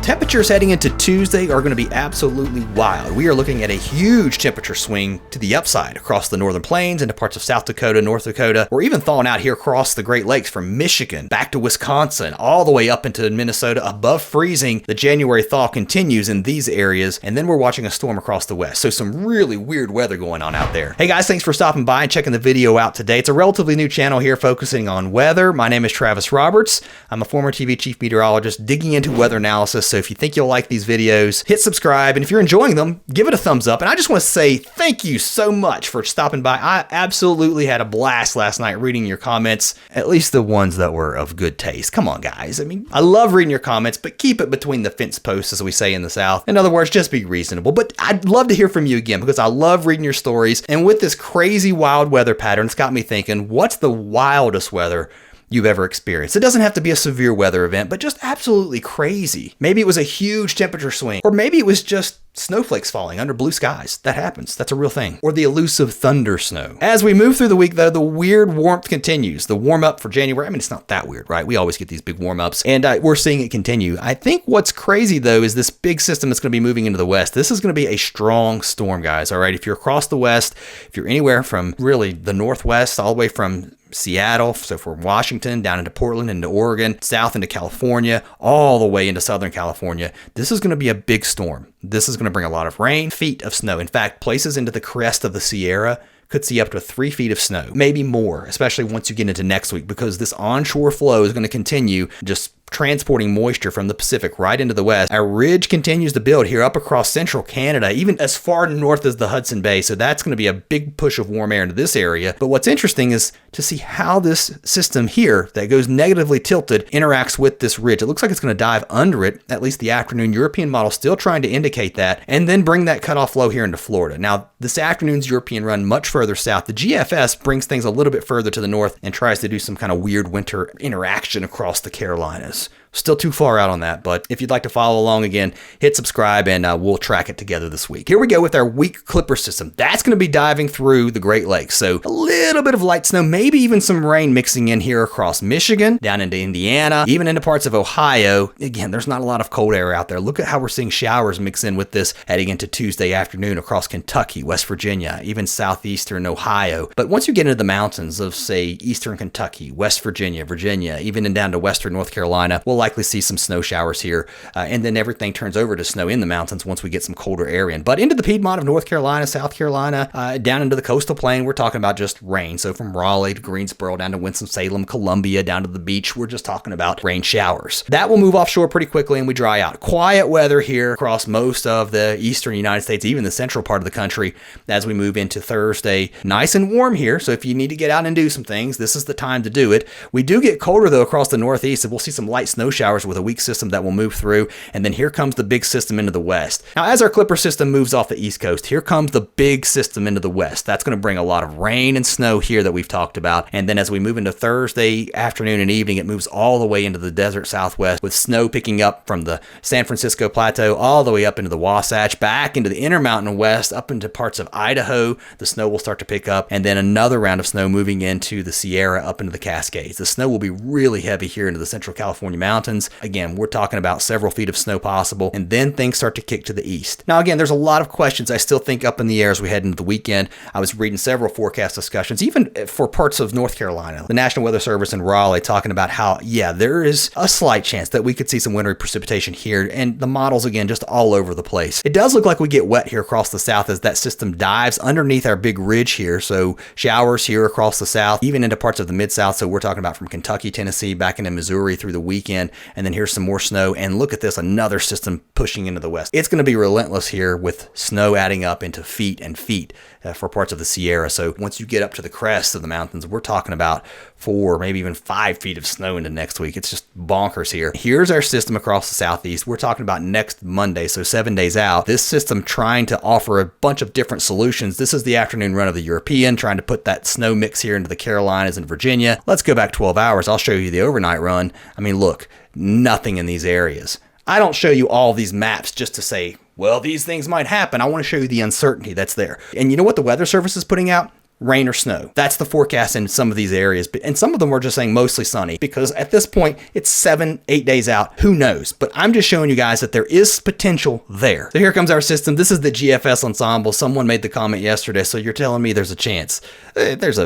Temperatures heading into Tuesday are going to be absolutely wild. We are looking at a huge temperature swing to the upside across the northern plains into parts of South Dakota, North Dakota, or even thawing out here across the Great Lakes from Michigan back to Wisconsin, all the way up into Minnesota above freezing. The January thaw continues in these areas, and then we're watching a storm across the west. So some really weird weather going on out there. Hey guys, thanks for stopping by and checking the video out today. It's a relatively new channel here focusing on weather. My name is Travis Roberts. I'm a former TV chief meteorologist digging into weather analysis. So if you think you'll like these videos, hit subscribe. And if you're enjoying them, give it a thumbs up. And I just want to say thank you so much for stopping by. I absolutely had a blast last night reading your comments, at least the ones that were of good taste. Come on, guys. I mean, I love reading your comments, but keep it between the fence posts, as we say in the South. In other words, just be reasonable. But I'd love to hear from you again because I love reading your stories. And with this crazy wild weather pattern, it's got me thinking, what's the wildest weather you've ever experienced? It doesn't have to be a severe weather event, but just absolutely crazy. Maybe it was a huge temperature swing, or maybe it was just snowflakes falling under blue skies. That happens. That's a real thing. Or the elusive thunder snow. As we move through the week, though, the weird warmth continues. The warm up for January, I mean, it's not that weird, right? We always get these big warm ups, and we're seeing it continue. I think what's crazy, though, is this big system that's going to be moving into the west. This is going to be a strong storm, guys. All right. If you're across the west, if you're anywhere from really the northwest all the way from Seattle, so from Washington down into Portland, into Oregon, south into California, all the way into Southern California, this is going to be a big storm. This is going to bring a lot of rain, feet of snow. In fact, places into the crest of the Sierra could see up to 3 feet of snow, maybe more, especially once you get into next week, because this onshore flow is going to continue just transporting moisture from the Pacific right into the west. Our ridge continues to build here up across central Canada, even as far north as the Hudson Bay. So that's going to be a big push of warm air into this area. But what's interesting is to see how this system here that goes negatively tilted interacts with this ridge. It looks like it's going to dive under it, at least the afternoon European model still trying to indicate that, and then bring that cutoff flow here into Florida. Now, this afternoon's European run much further south. The GFS brings things a little bit further to the north and tries to do some kind of weird winter interaction across the Carolinas. Still too far out on that, but if you'd like to follow along again, hit subscribe and we'll track it together this week. Here we go with our weak Clipper system. That's going to be diving through the Great Lakes. So a little bit of light snow, maybe even some rain mixing in here across Michigan, down into Indiana, even into parts of Ohio. Again, there's not a lot of cold air out there. Look at how we're seeing showers mix in with this heading into Tuesday afternoon across Kentucky, West Virginia, even southeastern Ohio. But once you get into the mountains of, say, eastern Kentucky, West Virginia, even down to western North Carolina, we'll likely see some snow showers here, and then everything turns over to snow in the mountains once we get some colder air in. But into the Piedmont of North Carolina, South Carolina, down into the coastal plain, we're talking about just rain. So from Raleigh to Greensboro, down to Winston-Salem, Columbia, down to the beach, we're just talking about rain showers. That will move offshore pretty quickly and we dry out. Quiet weather here across most of the eastern United States, even the central part of the country, as we move into Thursday. Nice and warm here, so if you need to get out and do some things, this is the time to do it. We do get colder, though, across the northeast, and we'll see some light snow showers with a weak system that will move through, and then here comes the big system into the west. Now, as our Clipper system moves off the east coast, here comes the big system into the west. That's going to bring a lot of rain and snow here that we've talked about, and then as we move into Thursday afternoon and evening, it moves all the way into the desert southwest, with snow picking up from the San Francisco Plateau all the way up into the Wasatch, back into the Intermountain West, up into parts of Idaho. The snow will start to pick up, and then another round of snow moving into the Sierra up into the Cascades. The snow will be really heavy here into the central California mountains. Again, we're talking about several feet of snow possible, and then things start to kick to the east. Now, again, there's a lot of questions I still think up in the air as we head into the weekend. I was reading several forecast discussions, even for parts of North Carolina. The National Weather Service in Raleigh talking about how, yeah, there is a slight chance that we could see some wintry precipitation here, and the models, again, just all over the place. It does look like we get wet here across the south as that system dives underneath our big ridge here, so showers here across the south, even into parts of the mid-south, so we're talking about from Kentucky, Tennessee, back into Missouri through the weekend, and then here's some more snow, and look at this, another system pushing into the west. It's going to be relentless here with snow adding up into feet and feet for parts of the Sierra. So once you get up to the crest of the mountains, we're talking about 4, maybe even 5 feet of snow into next week. It's just bonkers here. Here's our system across the southeast. We're talking about next Monday, so 7 days out. This system trying to offer a bunch of different solutions. This is the afternoon run of the European, trying to put that snow mix here into the Carolinas and Virginia. Let's go back 12 hours. I'll show you the overnight run. I mean, look, nothing in these areas. I don't show you all these maps just to say, well, these things might happen. I want to show you the uncertainty that's there. And you know what the Weather Service is putting out? rain or snow. That's the forecast in some of these areas, and some of them are just saying mostly sunny, because at this point it's 7-8 days out. Who knows? But I'm just showing you guys that there is potential there. So here comes our system. This is the GFS ensemble. Someone made the comment yesterday, so you're telling me there's a chance. There's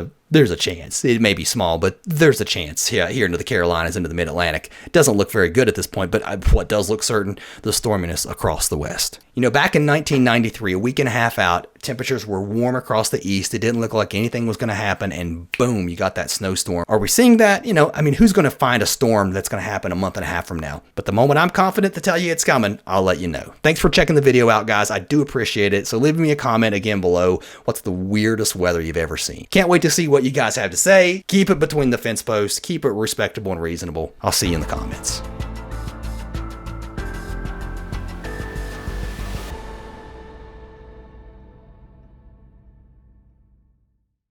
a chance. It may be small, but there's a chance here into the Carolinas, into the mid-Atlantic. It doesn't look very good at this point, but what does look certain? The storminess across the west. You know, back in 1993, a week and a half out, temperatures were warm across the east. It didn't look like anything was going to happen, and boom, you got that snowstorm. Are we seeing that? You know, I mean, who's going to find a storm that's going to happen a month and a half from now? But the moment I'm confident to tell you it's coming, I'll let you know. Thanks for checking the video out, guys. I do appreciate it. So leave me a comment again below. What's the weirdest weather you've ever seen? Can't wait to see what you guys have to say. Keep it between the fence posts. Keep it respectable and reasonable. I'll see you in the comments.